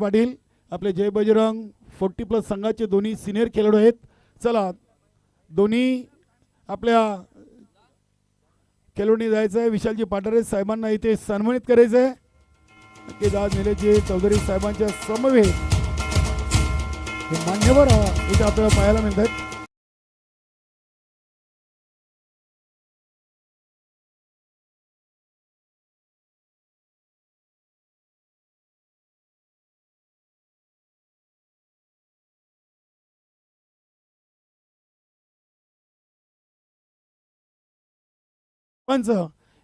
पाटील आपले जय बजरंग 40+ संघाचे दोन्ही सिनियर खेळाडू आहेत. चला दोन्ही आपल्या खेळाडूंनी जायचं आहे. विशालजी पाटारे साहेबांना इथे सन्मानित करायचं आहे. नक्कीच आज निलेशजी चौधरी साहेबांच्या समवेत हे मान्यवर इथे आपल्याला पाहायला मिळतात. पंच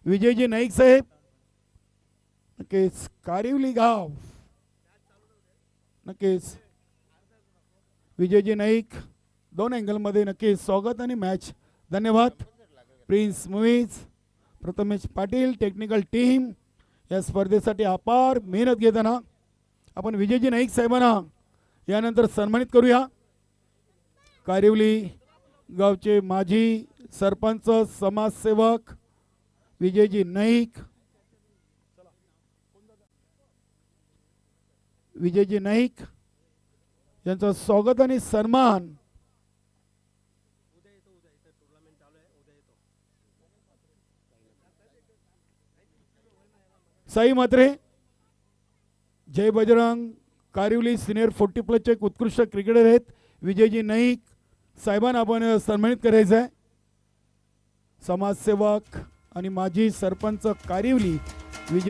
विजयजी नाईक साहेब नक्कीच कारिवली गाव नक्कीच विजयजी नाईक दोन अँगलमध्ये नक्कीच स्वागत आणि मॅच. धन्यवाद. Prince movies Prathamesh Patil technical team या स्पर्धेसाठी अपार मेहनत घेताना आपण विजयजी नाईक साहेबांना यानंतर सन्मानित करूया. कारिवली गावचे माजी सरपंच समाजसेवक विजयजी नाईक विजयजी नाईक यांचं स्वागत आणि सन्मान. साई म्हात्रे जय बजरंग कारिवली सिनियर 40+ चे उत्कृष्ट क्रिकेटर आहेत. विजयजी नाईक साहेबांना आपण सन्मानित करायचं आहे. समाजसेवक आणि माजी सरपंच कारिवली विजय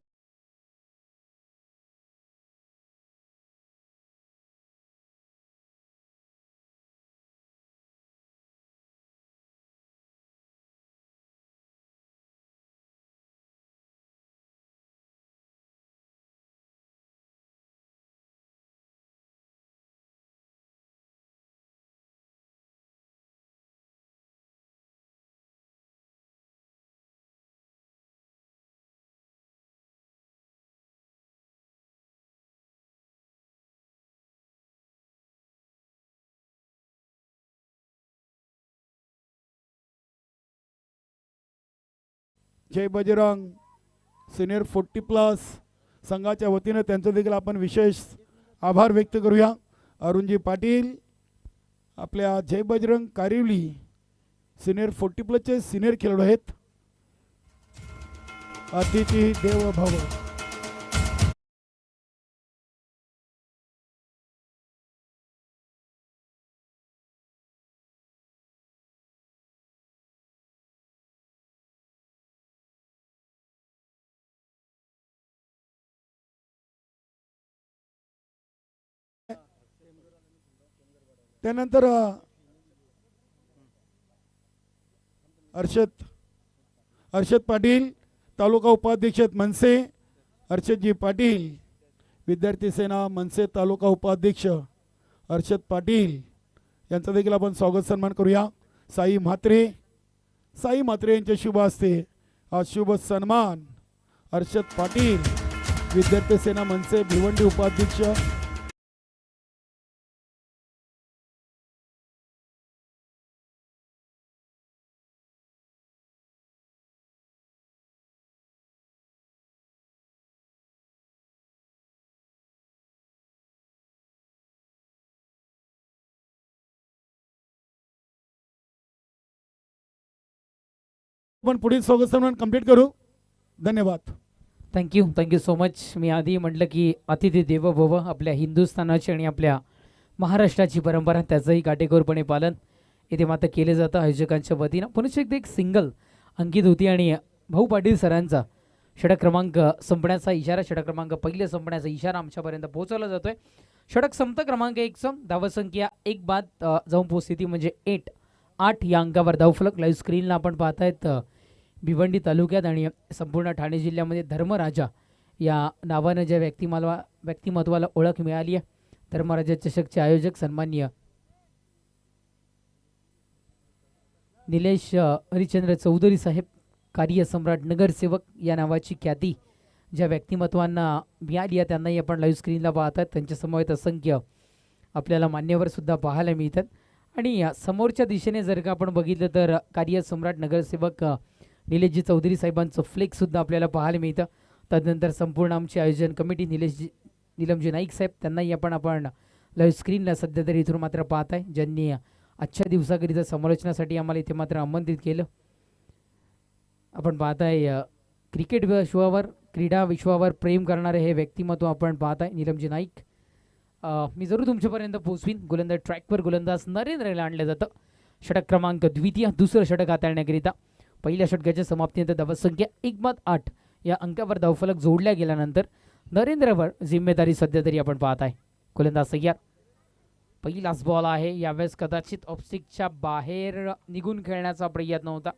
जय बजरंग सिनियर 40+ संघाच्या वतीने त्यांचं देखील आपण विशेष आभार व्यक्त करूया. अरुणजी पाटील आपल्या जय बजरंग कारिवली सिनियर 40+ चे सिनियर खेळाडू आहेत. अतिथी देव भव. त्यानंतर अर्षद पाटील तालुका उपाध्यक्ष मनसे अर्षदजी पाटील विद्यार्थी सेना मनसे तालुका उपाध्यक्ष अर्षद पाटील यांचा देखील आपण स्वागत सन्मान करूया. साई म्हात्रे यांच्या शुभ हस्ते हा शुभ सन्मान अर्षद पाटील विद्यार्थी सेना मनसे भिवंडी उपाध्यक्ष पण पुढील स्वागत सन्मान कंप्लीट करू. धन्यवाद. Thank you so much. मी आधी म्हटलं की अतिथी देवो भव आपल्या हिंदुस्थानाची आणि आपल्या महाराष्ट्राची परंपरा त्याचंही काटेकोरपणे पालन इथे मात्र केले जातं आयोजकांच्या वतीनं. पुन्हा एकदा एक सिंगल अंकित होती आणि भाऊ पाटील सरांचा षटक क्रमांक संपण्याचा इशारा षटक क्रमांक पहिले संपण्याचा इशारा आमच्यापर्यंत पोहोचवला जातोय. षटक संपत क्रमांक 1 धावसंख्या 1 बाद जाऊन पोहोचती म्हणजे 8 या अंकावर धावफलक लाईव्ह स्क्रीनला आपण पाहतायत. भिवंडी तालुक्यात आणि संपूर्ण ठाणे जिल्ह्यामध्ये धर्मराजा या नावानं ज्या व्यक्तिमत्वाला ओळख मिळाली आहे. धर्मराजा चषकचे आयोजक सन्माननीय निलेश हरिचंद्र चौधरी साहेब कार्यसम्राट नगरसेवक या नावाची ख्याती ज्या व्यक्तिमत्वांना मिळाली आहे त्यांनाही आपण लाईव्ह स्क्रीनला पाहतात. त्यांच्या समवेत असंख्य आपल्याला मान्यवर सुद्धा पाहायला मिळतात. आणि समोरच्या दिशेने जर का आपण बघितलं तर कार्यसम्राट नगरसेवक निलेशजी चौधरी साहेबांचं फ्लेक्स सुद्धा आपल्याला पाहायला मिळतं. तदनंतर संपूर्ण आमची आयोजन कमिटी निलेशजी निलमजी नाईक साहेब त्यांनाही आपण लाईव्ह स्क्रीनला सध्या तरी इथून मात्र पाहत आहे, ज्यांनी आजच्या दिवसाकरिता समालोचनासाठी आम्हाला इथे मात्र आमंत्रित केलं. आपण पाहताय क्रिकेट विश्वावर, क्रीडा विश्वावर प्रेम करणारे हे व्यक्तिमत्व आपण पाहताय निलमजी नाईक. मी जरूर तुमच्यापर्यंत पोहोचवीन. गोलंदाज ट्रॅकवर गोलंदाज नरेंद्रला आणलं जातं. षटक क्रमांक द्वितीय, दुसरं षटक हाताळण्याकरिता पहिल्या षटकाच्या समाप्तीनंतर धावसंख्या 1-8 या अंकावर धावफलक जोडल्या गेल्यानंतर नरेंद्रवर जिम्मेदारी सध्या तरी आपण पाहत आहे. गोलंदाज तयार. पहिलाच बॉल आहे, यावेळेस कदाचित ऑफस्टिकच्या बाहेर निघून खेळण्याचा प्रयत्न होता.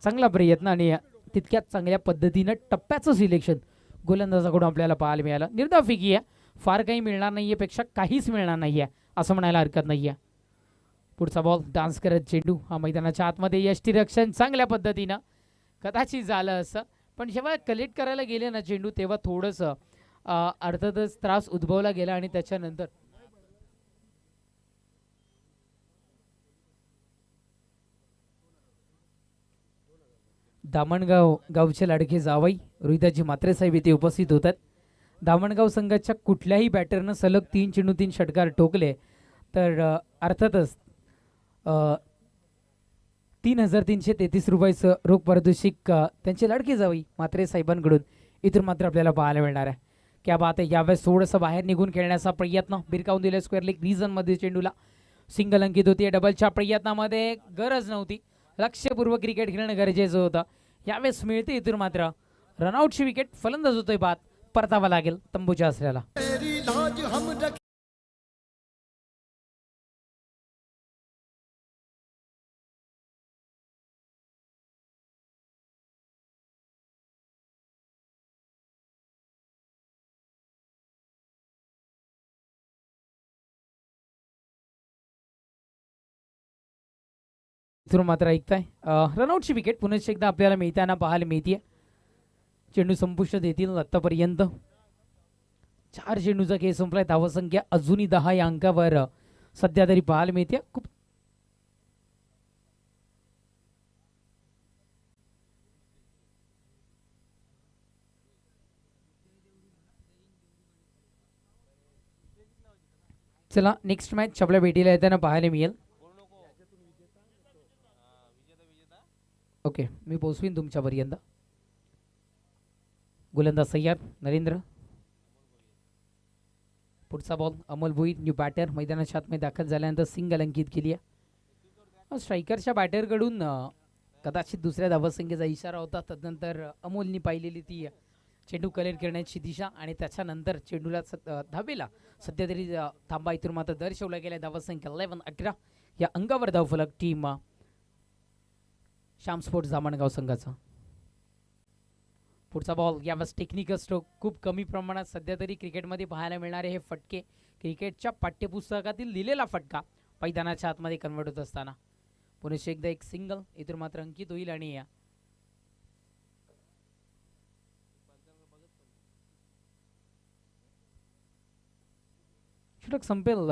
चांगला प्रयत्न आणि तितक्याच चांगल्या पद्धतीनं टप्प्याचं सिलेक्शन गोलंदाजाकडून आपल्याला पाहायला मिळालं. निर्धाफिकी आहे, फार काही मिळणार नाही आहे, पेक्षा काहीच मिळणार नाही आहे असं म्हणायला हरकत नाही आहे. पुढचा बॉल डान्स करत चेंडू हा मैदानाच्या आतमध्ये, यष्टीरक्षण चांगल्या पद्धतीनं कदाचित झालं असं, पण जेव्हा कलेक्ट करायला गेले ना चेंडू तेव्हा थोडंसं अर्थातच त्रास उद्भवला गेला आणि त्याच्यानंतर दामणगाव गावचे लाडके जावई रोहिदाजी म्हात्रे साहेब इथे उपस्थित होतात. दामणगाव संघाच्या कुठल्याही बॅटरनं सलग 3 चेंडू 3 षटकार ठोकले तर अर्थातच 3,333 रुपयाचं रोख पारितोषिक त्यांचे लाडके जावई म्हात्रे साहेबांकडून इथून मात्र आपल्याला पाहायला मिळणार आहे. क्या बात आहे, यावेळेस थोडंसं बाहेर निघून खेळण्याचा प्रयत्न, बिरकावून दिले स्क्वेअर लेग रिजनमध्ये चेंडूला, सिंगल अंकित होती. डबलच्या प्रयत्नामध्ये गरज नव्हती, लक्षपूर्वक क्रिकेट खेळणं गरजेचं होतं. यावेळेस मिळते इथून मात्र रनआउटची विकेट. फलंदाज होतोय बाद, परतावा लागेल तंबूच्या आसऱ्याला. इथून मात्र ऐकताय रनआउटची विकेट पुन्हा एकदा आपल्याला मिळताना पाहायला मिळते. चेंडू संपुष्टात येतील. आतापर्यंत 4 चेंडूचा खेळ संपलाय. धावसंख्या अजूनही 10 या अंकावर सध्या तरी पाहायला मिळते. खूप चला नेक्स्ट मॅच आपल्या भेटीला येताना पाहायला मिळेल. ओके, मी पोहोचवीन तुमच्यापर्यंत. गोलंदाज तयार नरेंद्र. पुढचा ball Amol Bhoir new batter मैदानाच्या आतमध्ये दाखल झाल्यानंतर सिंगल अंकित केली आहे. स्ट्रायकरच्या बॅटरकडून कदाचित दुसऱ्या धावसंख्येचा इशारा होता. तदनंतर अमोलनी पाहिलेली ती चेंडू कलेक्ट करण्याची दिशा आणि त्याच्यानंतर चेंडूला धावेला सध्या तरी थांबा इथून मात्र दर्शवला गेला. धावसंख्या 11-11 या अंकावर धावफलक टीम श्याम स्पोर्ट्स दामणगाव संघाचा. पुढचा बॉल यावेळेस टेक्निकल स्ट्रोक खूप कमी प्रमाणात सध्या तरी क्रिकेटमध्ये पाहायला मिळणारे हे फटके, क्रिकेटच्या पाठ्यपुस्तकातील दिलेला फटका मैदानाच्या आतमध्ये कन्वर्ट होत असताना पुन्हा एकदा एक सिंगल इथून मात्र अंकित होईल आणि षटक संपेल.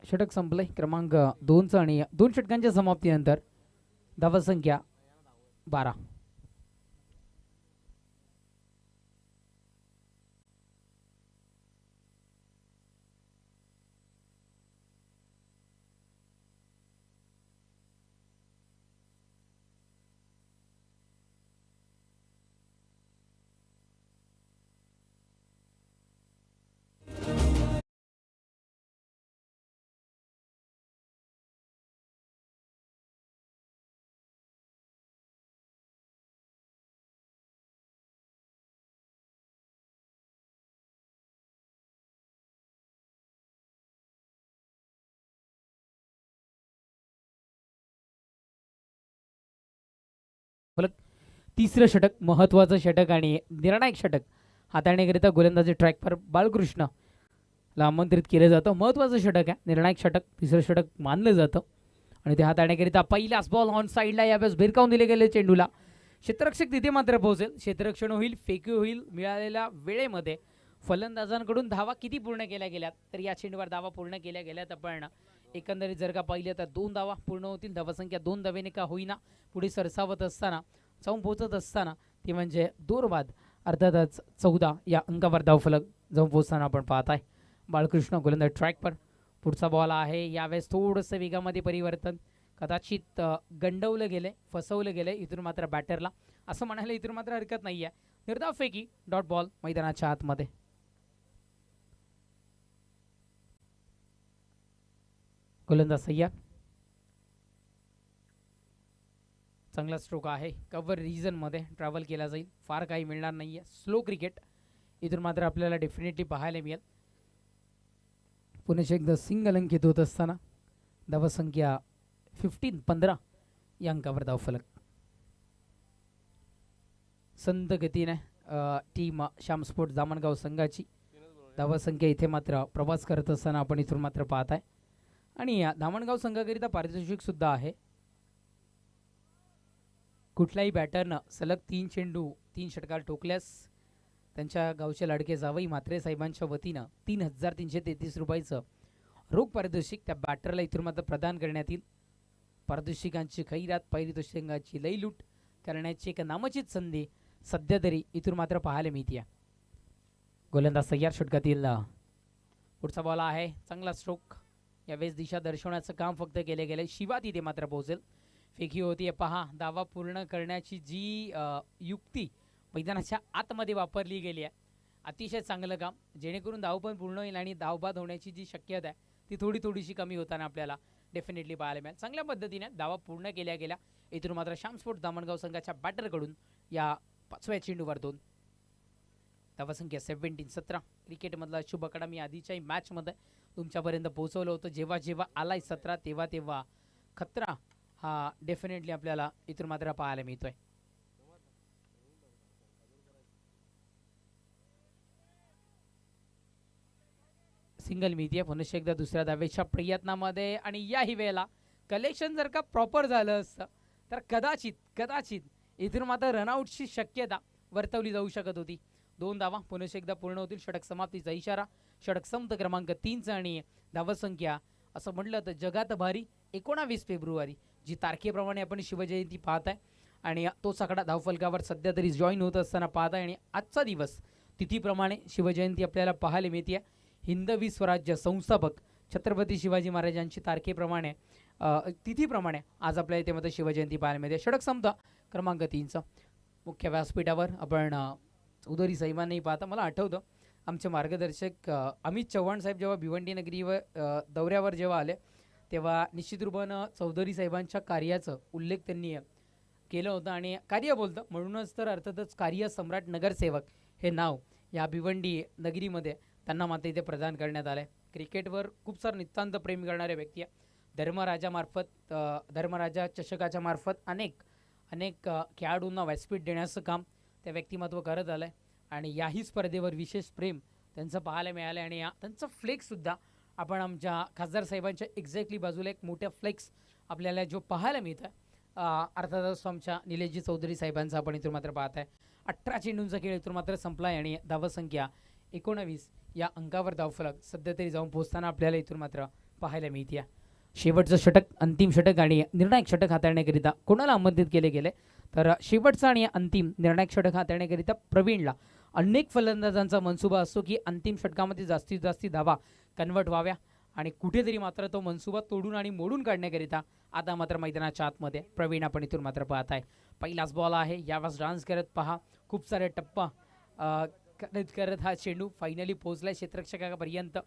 षटक संपलंय क्रमांक 2चं आणि 2 षटकांच्या समाप्तीनंतर धावसंख्या 12. तिसरं षटक महत्त्वाचं षटक आणि निर्णायक षटक हाताळण्याकरिता गोलंदाजी ट्रॅकवर बाळकृष्णला आमंत्रित केलं जातं. महत्त्वाचं षटक आहे, निर्णायक षटक, तिसरं षटक मानलं जातं आणि ते हाताळण्याकरिता पहिलाच बॉल ऑन साईडला यावेळेस भिरकावून दिले गेले चेंडूला. क्षेत्ररक्षक तिथे मात्र पोहोचेल, क्षेत्ररक्षण होईल, फेकी होईल मिळालेल्या वेळेमध्ये. फलंदाजांकडून धावा किती पूर्ण केल्या गेल्यात तर या चेंडूवर धावा पूर्ण केल्या गेल्यात. आपण एकंदरीत जर का पाहिलं तर 2 धावा पूर्ण होतील. धावासंख्या 2 धावेने का होईना पुढे सरसावत असताना जाऊन पोहोचत असताना ती म्हणजे दूरबाद अर्थातच 14 या अंकावर धावफलक जाऊन पोहोचताना आपण पाहत आहे. बाळकृष्ण गोलंदाज ट्रॅकवर. पुढचा बॉल आहे यावेळेस थोडंसं वेगामध्ये परिवर्तन कदाचित गंडवलं गेले फसवलं गेले इथून मात्र बॅटरला असं म्हणायला इथून मात्र हरकत नाही आहे. निर्धाव फेकी डॉट बॉल मैदानाच्या आतमध्ये. गोलंदाज सय्यद चांगला स्ट्रोक आहे. कव्हर रिजनमध्ये ट्रॅव्हल केला जाईल. फार काही मिळणार नाही आहे. स्लो क्रिकेट इथून मात्र आपल्याला डेफिनेटली पाहायला मिळेल. पुन्हा एकदा सिंगल अंकित होत असताना धावसंख्या 15 या अंकावर धावफलक. संत गतीने टीम श्याम स्पोर्ट्स दामणगाव संघाची धावसंख्या इथे मात्र प्रवास करत असताना आपण इथून मात्र पाहत आहे. आणि या दामणगाव संघाकरिता पारितोषिक सुद्धा आहे. कुठल्याही बॅटरनं सलग 3 चेंडू 3 षटकार ठोकल्यास त्यांच्या गावचे लाडके जावई म्हात्रे साहेबांच्या वतीनं 3,333 रुपयाचं रोख पारितोषिक त्या बॅटरला इथून मात्र प्रदान करण्यात येईल. पारितोषिकांची खैरात पारितोषिकांची लईलूट करण्याची एक नामचित संधी सध्या तरी इथून मात्र पाहायला मिळते. गोलंदाज सय्यद षटकातील पुढचा बॉल आहे. चांगला स्ट्रोक. यावेळेस दिशा दर्शवण्याचं काम फक्त केले गेले. शिवा तिथे मात्र पोहोचेल. फेकी होतीये पहा. दावा पूर्ण करण्याची जी युक्ती मैदानाच्या आतमध्ये वापरली गेली आहे अतिशय चांगलं काम जेणेकरून धाव पण पूर्ण होईल आणि धावबाद होण्याची जी शक्यता आहे ती थोडीशी कमी होताना आपल्याला डेफिनेटली पाहायला मिळेल. चांगल्या पद्धतीने धावा पूर्ण केल्या गेल्या. इथून मात्र श्याम स्पोर्ट्स दामणगाव संघाच्या बॅटरकडून या 5व्या चेंडूवर 2 धावसंख्या 17 क्रिकेटमधला शुभ आकडा मी आधीच्याही मॅचमध्ये तुमच्यापर्यंत पोहोचवलं होतं. जेव्हा जेव्हा आलाय 17 तेव्हा खतरा हा डेफिनेटली आपल्याला इथून मात्र पाहायला मिळतोय. सिंगल मिळतीये पुन्हा एकदा दुसऱ्या धावेच्या प्रयत्नामध्ये. आणि याही वेळेला कलेक्शन जर का प्रॉपर झालं असतं तर कदाचित इथून मात्र रनआउटची शक्यता वर्तवली जाऊ शकत होती. 2 धावा पुन्हा एकदा पूर्ण होतील. षटक समाप्तीचा इशारा. षटक संपत क्रमांक 3चा आणि धावसंख्या असं म्हटलं तर जगात भारी 19 फेब्रुवारी जी तारखेप्रमाणे आपण शिवजयंती पाहत आहे आणि तोच आकडा धावफलकावर सध्या तरी जॉईन होत असताना पाहत आहे. आणि आजचा दिवस तिथीप्रमाणे शिवजयंती आपल्याला पाहायला मिळते. हिंदवी स्वराज्य संस्थापक छत्रपती शिवाजी महाराजांची तारखेप्रमाणे तिथीप्रमाणे आज आपल्या इथे मध्ये शिवजयंती पाहायला मिळते. षटक संपता क्रमांक 3चा मुख्य व्यासपीठावर आपण चौधरी साहेबांनाही पाहता. मला आठवतं आमचे मार्गदर्शक अमित चव्हाण साहेब जेव्हा भिवंडी नगरीवर दौऱ्यावर जेव्हा आले तेव्हा निश्चित रूपानं चौधरी साहेबांच्या कार्याचं उल्लेख त्यांनी केलं होतं. आणि कार्य बोलतं म्हणूनच तर अर्थातच कार्य सम्राट नगरसेवक हे नाव या भिवंडी नगरीमध्ये त्यांना मात्र इथे प्रदान करण्यात आलं आहे. क्रिकेटवर खूप सारं नितांत प्रेम करणारे व्यक्ती आहे. धर्मराजा चषकाच्या मार्फत अनेक खेळाडूंना व्यासपीठ देण्याचं काम त्या व्यक्तिमत्व करत आलं आहे. आणि याही स्पर्धेवर विशेष प्रेम त्यांचं पाहायला मिळालं आहे. आणि त्यांचं फ्लेक्ससुद्धा आपण आमच्या खासदार साहेबांच्या एक्झॅक्टली बाजूला एक मोठ्या फ्लेक्स आपल्याला जो पाहायला मिळतं अर्थातच आमच्या निलेशजी चौधरी साहेबांचा आपण इथून मात्र पाहत आहे. 18 चेंडूंचा खेळ इथून मात्र संपला आहे आणि धावसंख्या 19 या अंकावर धावफलक सध्या तरी जाऊन पोहोचताना आपल्याला इथून मात्र पाहायला मिळते. शेवटचं षटक अंतिम षटक आणि निर्णायक षटक हाताळण्याकरिता कोणाला आमंत्रित केले गेले तर शेवटचा आणि अंतिम निर्णायक षटक हाताळण्याकरिता प्रवीणला. अनेक फलंदाजांचा मनसुबा असतो की अंतिम षटकामध्ये जास्तीत जास्त धावा कन्वर्ट व्हाव्या आणि कुठेतरी मात्र तो मनसुबा तोडून आणि मोडून काढण्याकरिता आता मात्र मैदानाच्या आतमध्ये प्रवीण आपण इथून मात्र पाहत आहे. पहिलाच बॉल आहे. यावेळेस डान्स करत पहा. खूप सारे टप्पा करत हा चेंडू फायनली पोहोचलाय क्षेत्ररक्षकापर्यंत.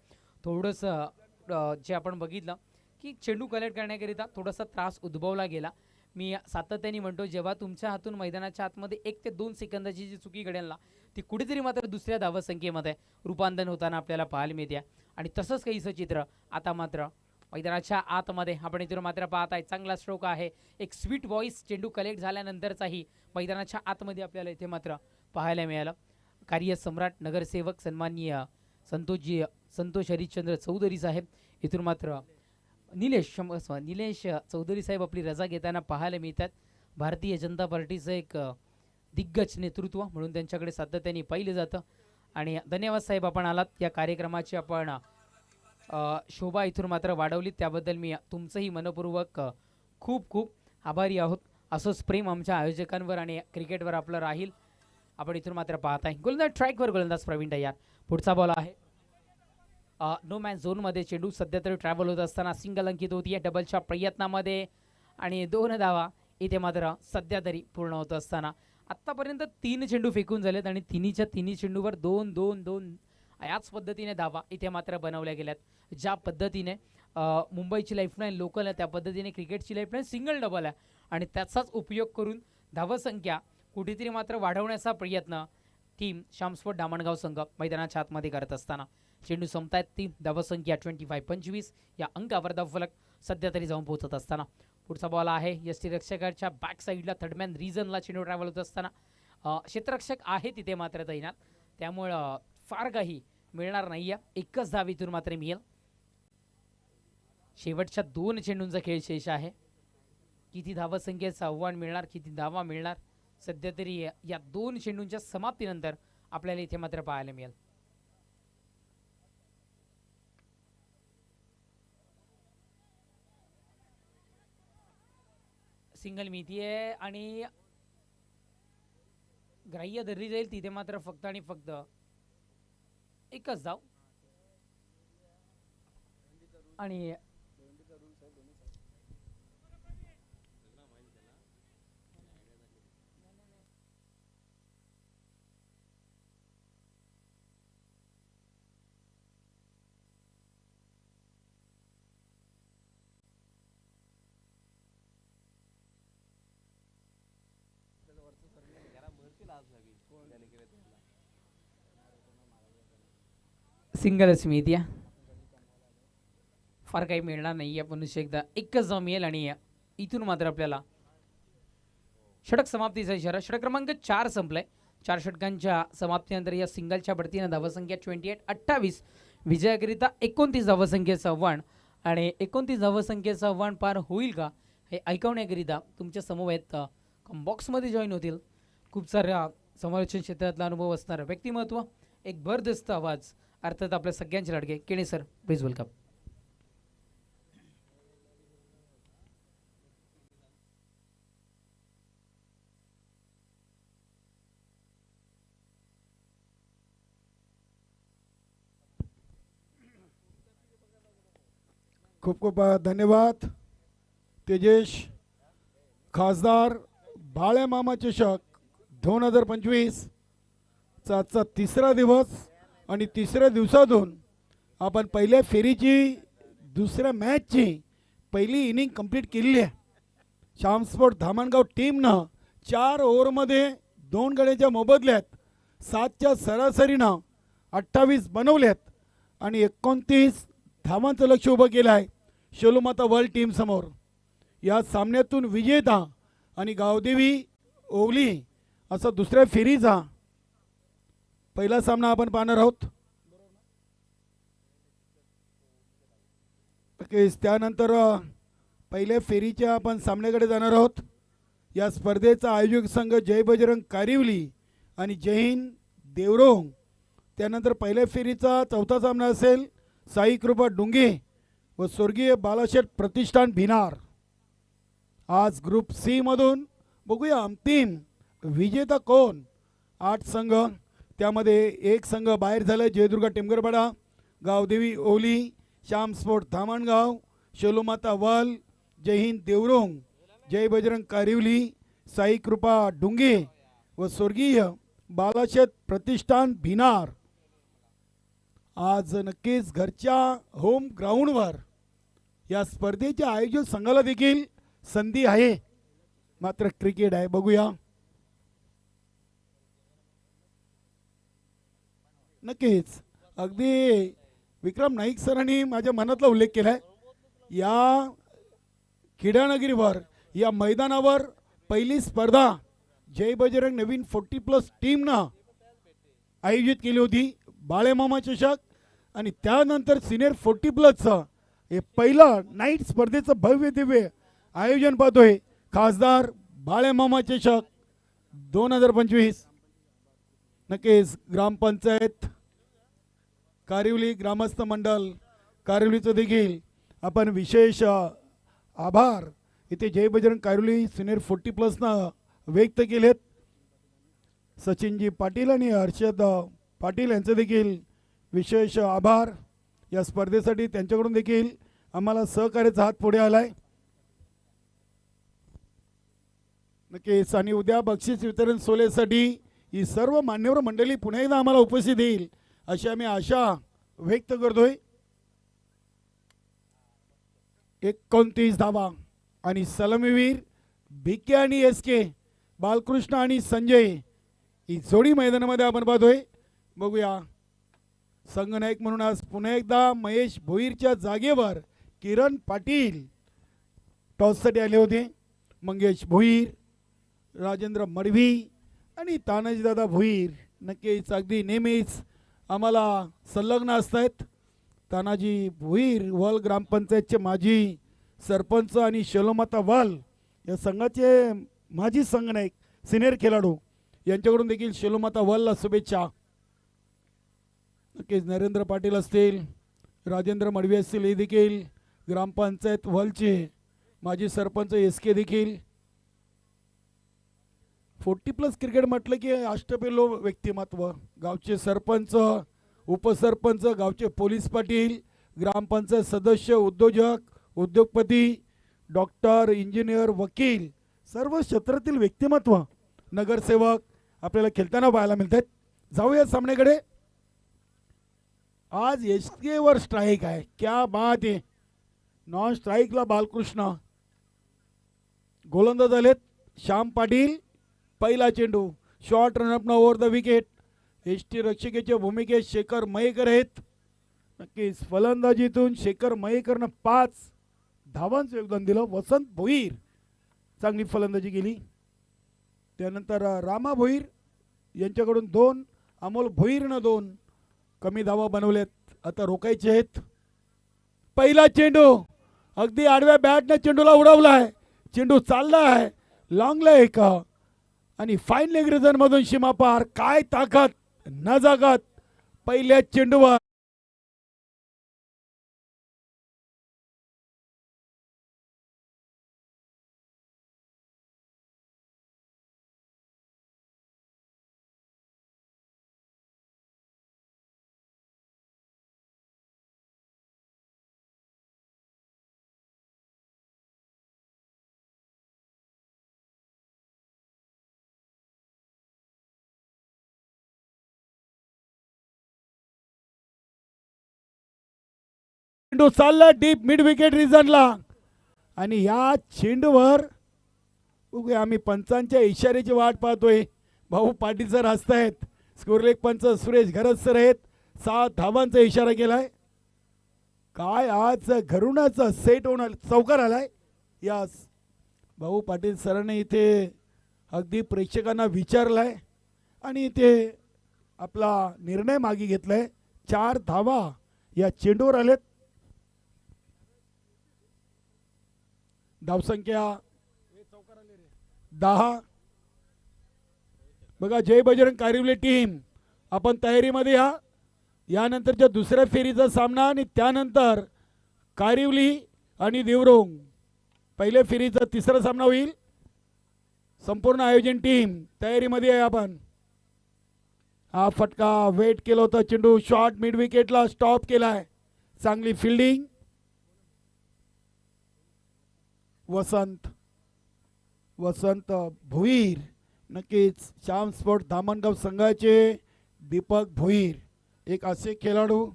थोडंसं जे आपण बघितलं की चेंडू कलेक्ट करण्याकरिता थोडासा त्रास उद्भवला गेला. मी सातत्याने म्हणतो जेव्हा तुमच्या हातून मैदानाच्या आतमध्ये 1 ते 2 सेकंदाची जी चुकी घडेल ना ती कुठेतरी मात्र दुसऱ्या धावसंख्येमध्ये रूपांतर होताना आपल्याला पाहायला मिळते. आणि तसंच काहीसं चित्र आता मात्र मैदानाच्या आतमध्ये आपण इथून मात्र पाहत आहे. चांगला स्ट्रोक आहे. एक स्वीट व्हॉइस चेंडू कलेक्ट झाल्यानंतरचाही मैदानाच्या आतमध्ये आपल्याला इथे मात्र पाहायला मिळालं. कार्य सम्राट नगरसेवक सन्माननीय संतोष हरिश्चंद्र चौधरी साहेब इथून मात्र निलेश चौधरी साहेब आपली रजा घेताना पाहायला मिळतात. भारतीय जनता पार्टीचं एक दिग्गज नेतृत्व म्हणून त्यांच्याकडे सातत्याने पाहिलं जातं. आणि धन्यवाद साहेब, आपण आलात या कार्यक्रमाची आपण शोभा इथून मात्र वाढवली, त्याबद्दल मी तुमचंही मनपूर्वक खूप खूप आभारी आहोत. असंच प्रेम आमच्या आयोजकांवर आणि क्रिकेटवर आपलं राहील. आपण इथून मात्र पाहत आहे गोलंदाज ट्रॅकवर गोलंदाज प्रवीण तयार. पुढचा बॉल आहे नो मॅन झोनमध्ये. चेंडू सध्या तरी ट्रॅव्हल होत असताना सिंगल अंकित होती डबलच्या प्रयत्नामध्ये आणि 2 धावा इथे मात्र सध्या तरी पूर्ण होत असताना आत्तापर्यंत 3 चेंडू फेकून झालेत आणि तिन्हीच्या तिन्ही चेंडूवर 2-2-2 याच पद्धतीने धावा इथे मात्र बनवल्या गेल्यात. ज्या पद्धतीने मुंबईची लाईफलाईन लोकल आहे त्या पद्धतीने क्रिकेटची लाईफलाईन सिंगल डबल आहे आणि त्याचाच उपयोग करून धावसंख्या कुठेतरी मात्र वाढवण्याचा प्रयत्न टीम श्यामस्पोर्ट दामणगाव संघ मैदानाच्या आतमध्ये करत असताना चेंडू संपतायत. ती धावसंख्या 25-25 या अंकावर धावफलक सध्या तरी जाऊन पोहोचत असताना पुढचा बॉल आहे यष्टीरक्षकाच्या बॅक साईडला थर्डमॅन रिजनला चेंडू ट्रॅव्हल होत असताना क्षेत्ररक्षक आहे तिथे मात्र तैनात, त्यामुळं फार काही मिळणार नाही आहे. एकच धाव इथून मात्र मिळेल. शेवटच्या 2 चेंडूंचा खेळ शेष आहे. किती धावसंख्येचं आव्हान मिळणार, किती धावा मिळणार, सध्या तरी या 2 चेंडूंच्या समाप्तीनंतर आपल्याला इथे मात्र पाहायला मिळेल. सिंगल मिळती आहे आणि ग्राह्य धरली जाईल तिथे मात्र फक्त आणि फक्त एकच धाव आणि सिंगलच मिळते. फार काही मिळणार नाही आहे, पण एकदा एकच धाव मिळेल आणि इथून मात्र आपल्याला षटक समाप्तीचा इशारा. षटक क्रमांक 4 संपलाय. 4 षटकांच्या समाप्तीनंतर या सिंगलच्या बढतीनं धावसंख्या 28-28 विजयाकरिता 29 धावसंख्येचं आव्हान आणि 29 धावसंख्येचं आव्हान पार होईल का हे ऐकवण्याकरिता तुमच्या समवेत बॉक्समध्ये जॉईन होतील खूप साऱ्या समालोचन क्षेत्रातला अनुभव असणारं व्यक्तिमत्व, एक भरदस्त आवाज, अर्थात आपल्या सगळ्यांचे लाडके केणे सर. Please welcome. खूप खूप धन्यवाद तेजेश. खासदार बाळे मामा चषक 2025 चा आजचा 3रा दिवस आणि 3ऱ्या दिवसातून आपण पहिल्या फेरीची 2ऱ्या मॅचची पहिली इनिंग कंप्लीट केलेली आहे. श्यामस्पोर्ट धामणगाव टीमनं 4 ओव्हरमध्ये 2 गड्यांच्या मोबदल्यात 7च्या सरासरीनं 28 बनवल्यात आणि 29 धावांचं लक्ष उभं केलं आहे शोलुमाता वर्ल्ड टीम समोर. या सामन्यातून विजेता आणि गावदेवी ओवली असा 2ऱ्या फेरीचा पहिला सामना आपण पाहणार आहोत. त्यानंतर पहिल्या फेरीच्या आपण सामन्याकडे जाणार आहोत. या स्पर्धेचा आयोजक संघ जय बजरंग कारिवली आणि जय हिंद देवरोंग. त्यानंतर पहिल्या फेरीचा 4था सामना असेल साई कृपा डुंगे व स्वर्गीय बालाशेठ प्रतिष्ठान भिनार. आज ग्रुप सी मधून बघूया अंतिम विजेता कोण. 8 संघ, त्यामध्ये एक संघ बाहेर झाला जयदुर्गा टेमगरपाडा, गावदेवी ओली, श्यामस्पोर्ट धामणगाव, शोलुमाता वल, जय हिंद देवरोंग, जय बजरंग कारिवली, साई कृपा डुंगे व स्वर्गीय बालाशेठ प्रतिष्ठान भिनार. आज नक्कीच घरच्या होम ग्राउंडवर या स्पर्धेच्या आयोजक संघाला देखील संधी आहे. मात्र क्रिकेट आहे, बघूया. नक्कीच अगदी विक्रम नाईक सरांनी माझ्या मनातला उल्लेख केला आहे. या क्रीडानगरीवर या मैदानावर पहिली स्पर्धा जय बजरंग नवीन 40+ टीमनं आयोजित केली होती बाळेमामा चषक आणि त्यानंतर सिनियर 40+चं हे पहिलं नाईट स्पर्धेचं भव्य दिव्य आयोजन पाहतोय खासदार बाळेमामा चषक 2025. नक्कीच ग्रामपंचायत कारिवली ग्रामस्थ मंडळ कारिवलीचं देखील आपण विशेष आभार इथे जय बजरंग कारिवली सिनियर 40+ व्यक्त केलेत. सचिनजी पाटील आणि हर्षद पाटील यांचे देखील विशेष आभार. या स्पर्धेसाठी त्यांच्याकडून देखील आम्हाला सहकार्याचा हात पुढे आलाय. नक्कीच आणि उद्या बक्षीस वितरण सोहळ्यासाठी ही सर्व मान्यवर मंडळी पुन्हा एकदा आम्हाला उपस्थित येईल अशी आम्ही आशा व्यक्त करतोय. 29 धावा आणि सलामीवीर बीके आणि SK बालकृष्ण आणि संजय ही जोडी मैदानामध्ये आपण पाहतोय. बघूया संघनायक म्हणून आज पुन्हा एकदा महेश भोईरच्या जागेवर किरण पाटील टॉससाठी आले होते. मंगेश भोईर, राजेंद्र मडवी आणि तानाजीदादा भोईर नक्कीच अगदी नेहमीच आम्हाला संलग्न असतात. तानाजी भोईर वल ग्रामपंचायतचे माजी सरपंच आणि शैलोमाता वाल या संघाचे माजी संघनायक सिनियर खेळाडू यांच्याकडून देखील शैलोमाता वालला शुभेच्छा. नक्कीच नरेंद्र पाटील असतील, राजेंद्र मडवी असतील, हे देखील ग्रामपंचायत वलचे माजी सरपंच SK देखील. 40+ क्रिकेट म्हटलं की अष्टपैलू व्यक्तिमत्व, गावचे सरपंच, उपसरपंच, गावचे पोलीस पाटील, ग्रामपंचायत सदस्य, उद्योजक, उद्योगपती, डॉक्टर, इंजिनियर, वकील, सर्व क्षेत्रातील व्यक्तिमत्व, नगरसेवक आपल्याला खेळताना पाहायला मिळतात. जाऊया सामन्याकडे. आज SK वर स्ट्राईक आहे, क्या बात आहे. नॉन स्ट्राईकला बालकृष्ण, गोलंदाज झालेत श्याम पाटील. पहिला चेंडू शॉर्ट रनअप न ओव्हर द विकेट. ST रक्षकेच्या भूमिकेत शेखर मयेकर आहेत. नक्कीच फलंदाजीतून शेखर मयेकरनं 5 धावांचं योगदान दिलं. वसंत भोईर चांगली फलंदाजी केली. त्यानंतर रामा भोईर यांच्याकडून 2, अमोल भोईरनं 2 कमी धावा बनवल्यात. आता रोखायचे आहेत. पहिला चेंडू अगदी आडव्या बॅटने चेंडूला उडवलाय. चेंडू चालला आहे लॉंगला एक आणि फाईन लेग रिझन मधून सीमा पार. काय ताकद न जागत पहिल्या चेंडूवर चेंडू चालला डीप मिड विकेट रिझनला आणि या चेंडूवर बघूया आम्ही पंचांच्या इशाऱ्याची वाट पाहतोय. भाऊ पाटील सर हसतायत. स्कोरलेख पंच सुरेश घरत सर आहेत. 7 धावांचा इशारा केलाय. काय आज घरूनच सेट होणार चौकार आलाय. यास भाऊ पाटील सरांनी इथे अगदी प्रेक्षकांना विचारलाय आणि इथे आपला निर्णय मागे घेतलाय. 4 धावा या चेंडूवर आलेत. धावसंख्या 10. बघा जय बजरंग कारिवली टीम आपण तयारीमध्ये या. यानंतरच्या दुसऱ्या फेरीचा सामना आणि त्यानंतर कारिवली आणि देवरोंग पहिल्या फेरीचा तिसरा सामना होईल. संपूर्ण आयोजन टीम तयारीमध्ये आहे आपण. हा फटका वेट केला होता. चेंडू शॉर्ट मिड विकेटला स्टॉप केलाय. चांगली फिल्डिंग. वसंत भोईर नक्कीच श्याम स्पोर्ट धामणगाव संघाचे दीपक भोईर एक असे खेळाडू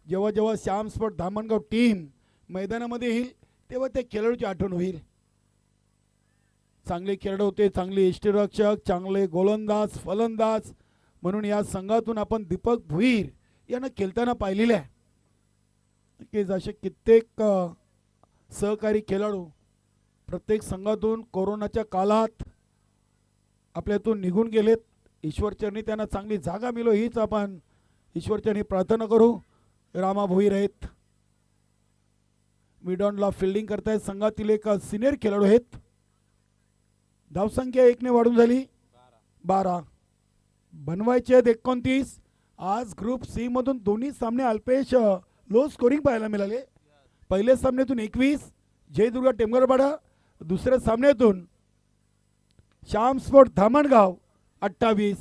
जेव्हा जेव्हा श्याम स्पोर्ट धामणगाव टीम मैदानामध्ये येईल तेव्हा त्या खेळाडूची आठवण होईल. चांगले खेळाडू होते, चांगले यष्टीरक्षक, चांगले गोलंदाज, फलंदाज म्हणून या संघातून आपण दीपक भोईर यांना खेळताना पाहिलेले आहे. नक्कीच असे कित्येक सहकारी खेळाडू प्रत्येक संघातून कोरोनाच्या काळात आपल्यातून निघून गेलेत. ईश्वरचरणी त्यांना चांगली जागा मिळो हीच आपण ईश्वरचरणी प्रार्थना करू. रामा भोईर आहेत. मिडॉनला फिल्डिंग करतायत. संघातील एक सिनियर खेळाडू आहेत. धावसंख्या 1 ने वाढून झाली 12. बनवायचे आहेत 29. आज ग्रुप सी मधून दोन्ही सामने अल्पेश लो स्कोरिंग पाहायला मिळाले. पहिल्या सामन्यातून 21 जयदुर्गा टेमगरपाडा, दुसऱ्या सामन्यातून श्याम स्पोर्ट धामणगाव 28.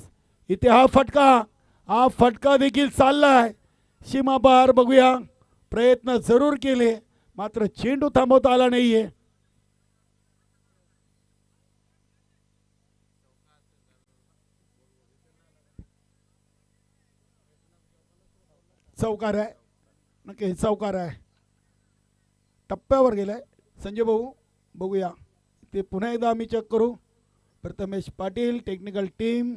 इथे हा फटका देखील चाललाय सीमापार. बघूया, प्रयत्न जरूर केले मात्र चेंडू थांबवता आला नाहीये. चौकार आहे, नक्की चौकार आहे. टप्प्यावर गेलाय संजय भाऊ. बघूया ते पुन्हा एकदा आम्ही चेक करू. Prathamesh Patil technical team,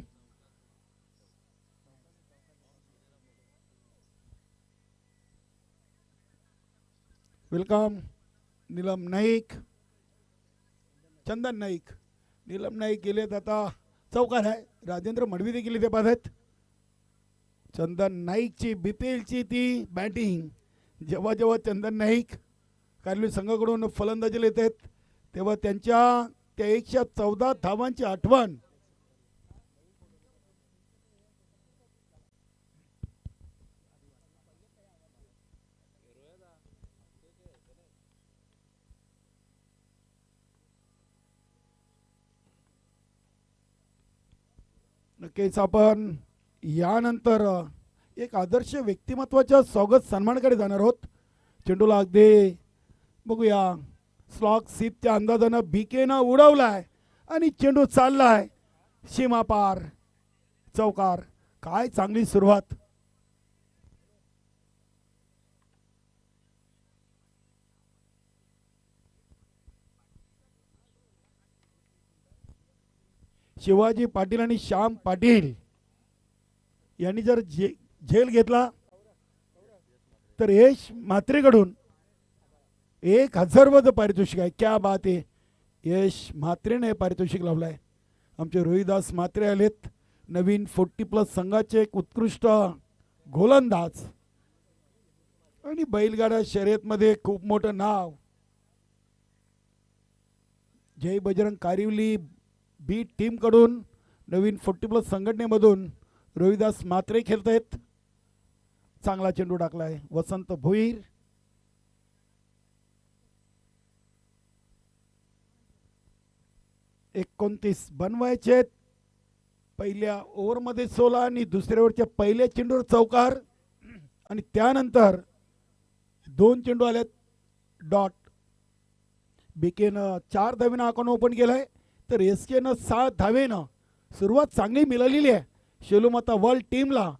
welcome. Neelam Naik, Chandan Naik, Neelam Naik गेलेत. आता चौकार आहे. राजेंद्र मडवी देखील इथे पाहत. चंदन नाईकची बीपीएलची ती बॅटिंग, जेव्हा जेव्हा चंदन नाईक कार्ली संघाकडून फलंदाजीला येत आहेत तेव्हा त्यांच्या त्या 114 धावांची आठवण नक्कीच. आपण यानंतर एक आदर्श व्यक्तिमत्वाच्या स्वागत सन्मानाकडे जाणार आहोत. चेंडूला अगदी बघूया स्लॉक सीपच्या अंदाजानं बीकेनं उडवलाय आणि चेंडू चाललाय सीमापार. चौकार. काय चांगली सुरुवात. शिवाजी पाटील आणि श्याम पाटील यांनी जर झेल घेतला तर यश म्हात्रेकडून 1000 पारितोषिक आहे. क्या बात आहे. यश म्हात्रेने पारितोषिक लावलाय. आमचे रोहिदास म्हात्रे आलेत, नवीन 40+ संघाचे एक उत्कृष्ट गोलंदाज आणि बैलगाडा शर्यतमध्ये खूप मोठं नाव. जय बजरंग कारिवली बी टीम कडून नवीन 40+ संघटनेमधून रोहिदास म्हात्रे खेळत आहेत. चांगला चेंडू टाकलाय वसंत भोईर. एकोणतीस बनवायचे. पहिल्या ओव्हरमध्ये 16 आणि दुसऱ्या ओव्हरच्या पहिल्या चेंडूवर चौकार आणि त्यानंतर 2 चेंडू आलेत डॉट. बीकेनं 4 धावेनं अकाउंट ओपन केलंय तर एसकेनं 7 धावेनं सुरुवात चांगली मिळालेली आहे शेलूमाता वर्ल्ड टीमला.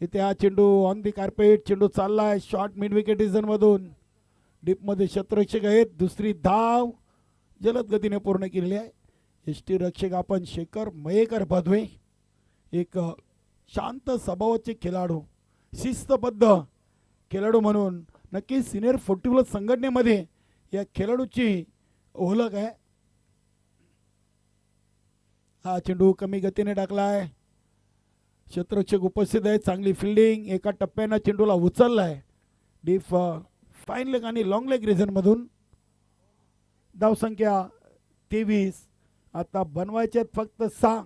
इथे हा चेंडू ऑन दी कार्पेट. चेंडू चाललाय शॉर्ट मिड विकेट मधून. डीपमध्ये क्षेत्ररक्षक आहेत. दुसरी धाव जलद गतीने पूर्ण केलेली आहे. यष्टी रक्षक आपण शेखर मयेकर भादवे, एक शांत स्वभावाचे खेळाडू, शिस्तबद्ध खेळाडू म्हणून नक्की सिनियर 40+ संघटनेमध्ये या खेळाडूची ओळख आहे. हा चेंडू कमी गतीने टाकलाय. क्षेत्ररक्षक उपस्थित आहे. चांगली फिल्डिंग. एका टप्प्यानं चेंडूला उचललाय डीप फाईन लेग आणि लॉंग लेग रिजन मधून. धावसंख्या 23. आता बनवायचे फक्त 6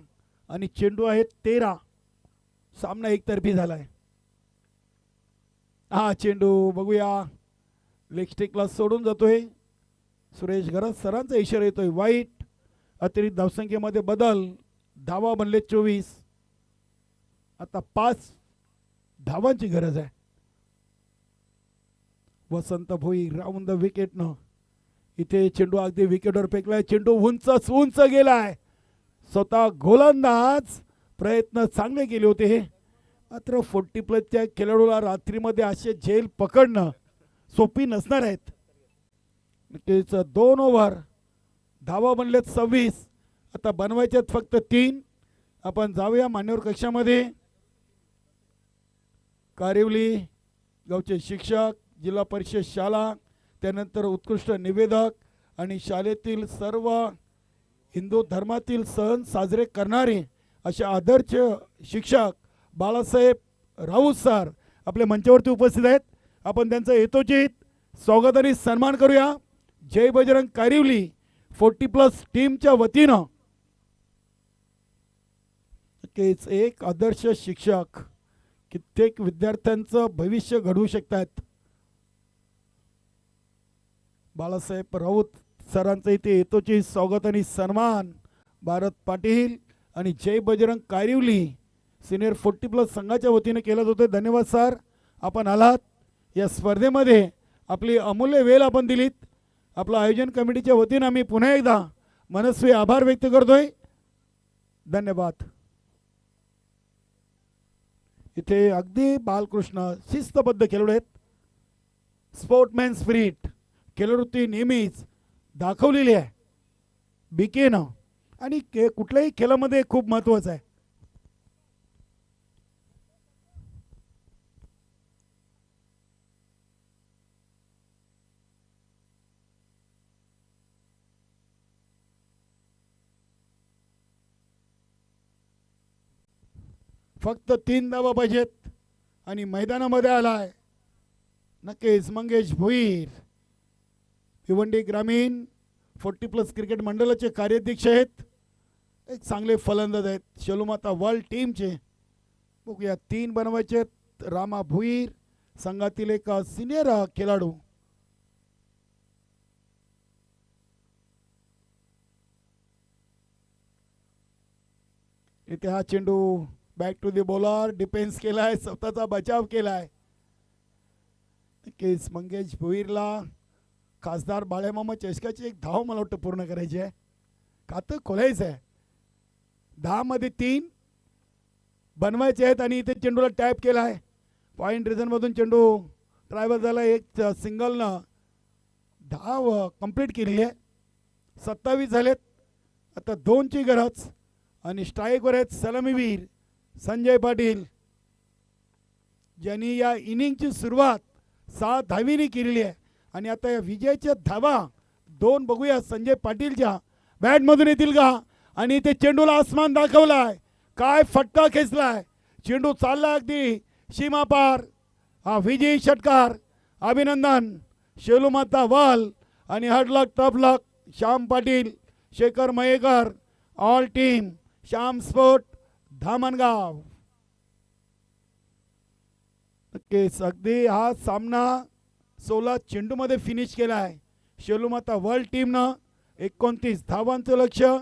आणि चेंडू आहेत 13. सामना एकतर्फी झालाय. हा चेंडू बघूया लेग स्टिकला सोडून जातोय. सुरेश गरज सरांचा इशारा येतोय वाईट. अतिरिक्त धावसंख्येमध्ये बदल. धावा बनले 24. आता 5 धावांची गरज आहे. वसंत भोई राऊंड द विकेटनं इथे चेंडू अगदी विकेटवर फेकलाय. चेंडू उंच गेलाय. स्वतः गोलंदाज प्रयत्न चांगले केले होते मात्र 40+ खेळाडूला रात्रीमध्ये असे झेल पकडणं सोपी नसणार आहेत. नक्कीच 2 ओव्हर. धावा बनलेत 26. आता बनवायच्यात फक्त 3. आपण जाऊया मान्यवर कक्षामध्ये. कारिवली गावचे शिक्षक, जिल्हा परिषद शाळा, त्यानंतर उत्कृष्ट निवेदक आणि शाळेतील सर्व हिंदू धर्मातील सण साजरे करणारे असे आदर्श शिक्षक बाळासाहेब राऊत सर आपल्या मंचावरती उपस्थित आहेत. आपण त्यांचा यथोचित स्वागत आणि सन्मान करूया. जय बजरंग कारिवली 40+ टीमच्या वतीनं. नक्कीच एक आदर्श शिक्षक कित्येक विद्यार्थ्यांचं भविष्य घडवू शकतात. बाळासाहेब राऊत सरांचं इथे येतोची स्वागत आणि सन्मान भारत पाटील आणि जय बजरंग कारिवली सिनियर 40+ संघाच्या वतीने केलं होतं. धन्यवाद सर, आपण आलात या स्पर्धेमध्ये, आपली अमूल्य वेळ आपण दिलीत. आपलं आयोजन कमिटीच्या वतीने आम्ही पुन्हा एकदा मनस्वी आभार व्यक्त करतोय. धन्यवाद. इथे अगदी बालकृष्ण शिस्तबद्ध खेळाडू आहेत. स्पोर्टमॅन स्पिरिट खेळवृत्ती नेहमीच दाखवलेली आहे बीकेनं आणि कुठल्याही खेळामध्ये खूप महत्त्वाचं आहे. फक्त 3 धावा पाहिजेत आणि मैदानामध्ये आलाय नक्कीच मंगेश भोईर, भिवंडी ग्रामीण 40+ क्रिकेट मंडळाचे कार्याध्यक्ष आहेत. एक चांगले फलंदाज आहेत शेलूमाता वर्ल्ड टीमचे. बघूया 3 बनवायचे आहेत. रामा भोईर संघातील एक सिनियर खेळाडू. इथे हा चेंडू back to the bowler, defence केलाय, स्वतःचा बचाव केलाय. नक्कीच मंगेश भोईरला खासदार बाळेमामा चषकाची एक धाव मला वाटतं पूर्ण करायची आहे. खातं खोलायचं आहे. 10 मध्ये 3 बनवायचे आहेत आणि इथे चेंडूला टॅप केला आहे. पॉईंट रिझनमधून चेंडू ट्रायबल झाला. एक सिंगलनं धाव कंप्लीट केली आहे. 27 झालेत. आता 2ची गरज आणि स्ट्राईकवर आहेत सलामीवीर संजय पाटील, ज्यांनी या इनिंगची सुरुवात 7 धावींनी केलेली आहे आणि आता या विजयाच्या धावा 2 बघूया संजय पाटीलच्या बॅटमधून येतील का. आणि इथे चेंडूला आसमान दाखवलाय, काय फटका खेचलाय. चेंडू चालला अगदी सीमापार. हा विजयी षटकार, अभिनंदन शेलूमाता वाल आणि hard luck tough luck Shyam Patil, Shekhar Mayekar, all team Shyam sport Dhamangaon. नक्कीच अगदी हा सामना 16 चेंडूमध्ये फिनिश केला आहे शेलूमाता वर्ल्ड टीमनं. 29 धावांचं लक्ष्य.